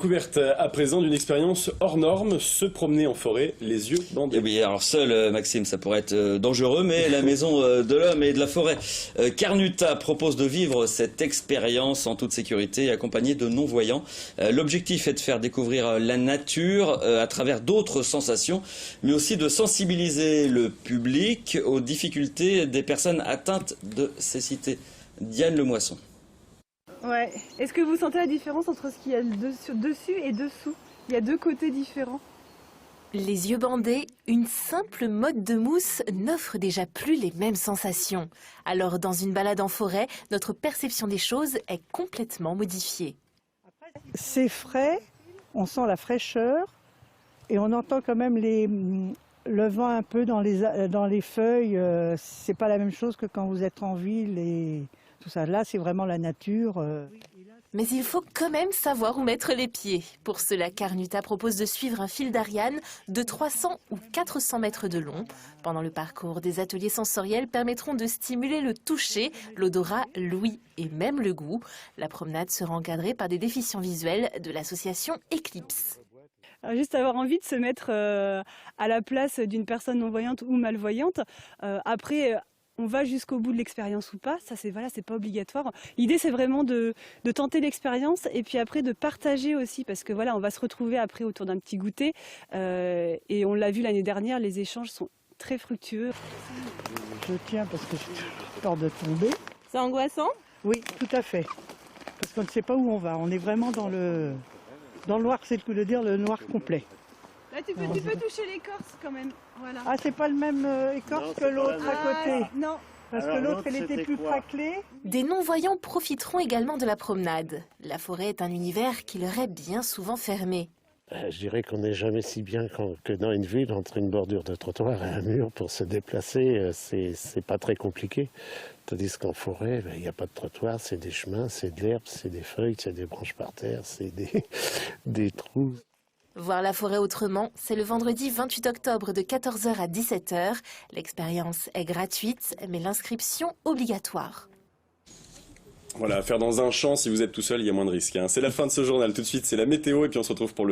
Découverte à présent d'une expérience hors norme, se promener en forêt, les yeux bandés. Eh oui, alors seul, Maxime, ça pourrait être dangereux, mais la maison de l'homme et de la forêt. Carnuta propose de vivre cette expérience en toute sécurité, accompagné de non-voyants. L'objectif est de faire découvrir la nature à travers d'autres sensations, mais aussi de sensibiliser le public aux difficultés des personnes atteintes de cécité. Diane Lemoisson. Ouais. Est-ce que vous sentez la différence entre ce qu'il y a dessus et dessous? Il y a deux côtés différents. Les yeux bandés, une simple motte de mousse n'offre déjà plus les mêmes sensations. Alors dans une balade en forêt, notre perception des choses est complètement modifiée. C'est frais, on sent la fraîcheur et on entend quand même le vent un peu dans les feuilles. C'est pas la même chose que quand vous êtes en ville et tout ça. Là, c'est vraiment la nature. Mais il faut quand même savoir où mettre les pieds. Pour cela, Carnuta propose de suivre un fil d'Ariane de 300 ou 400 mètres de long. Pendant le parcours, des ateliers sensoriels permettront de stimuler le toucher, l'odorat, l'ouïe et même le goût. La promenade sera encadrée par des déficients visuels de l'association Eclipse. Alors, juste avoir envie de se mettre à la place d'une personne non-voyante ou malvoyante. Après, on va jusqu'au bout de l'expérience ou pas, ça c'est pas obligatoire. L'idée c'est vraiment de tenter l'expérience et puis après de partager aussi parce que voilà, on va se retrouver après autour d'un petit goûter et on l'a vu l'année dernière, les échanges sont très fructueux. Je tiens parce que j'ai peur de tomber. C'est angoissant? Oui, tout à fait. Parce qu'on ne sait pas où on va. On est vraiment dans le noir, c'est le coup de dire le noir complet. Là tu peux toucher l'écorce quand même. Voilà. Ah, c'est pas le même écorce que l'autre à côté. Non. Parce que l'autre, elle était plus craquelée. Des non-voyants profiteront également de la promenade. La forêt est un univers qui leur est bien souvent fermé. Je dirais qu'on n'est jamais si bien que dans une ville, entre une bordure de trottoir et un mur pour se déplacer, c'est pas très compliqué. Tandis qu'en forêt, il n'y a pas de trottoir, c'est des chemins, c'est de l'herbe, c'est des feuilles, c'est des branches par terre, c'est des trous. Voir la forêt autrement, c'est le vendredi 28 octobre de 14 h à 17 h. L'expérience est gratuite, mais l'inscription obligatoire. Voilà, à faire dans un champ, si vous êtes tout seul, il y a moins de risques. C'est la fin de ce journal. Tout de suite, c'est la météo et puis on se retrouve pour le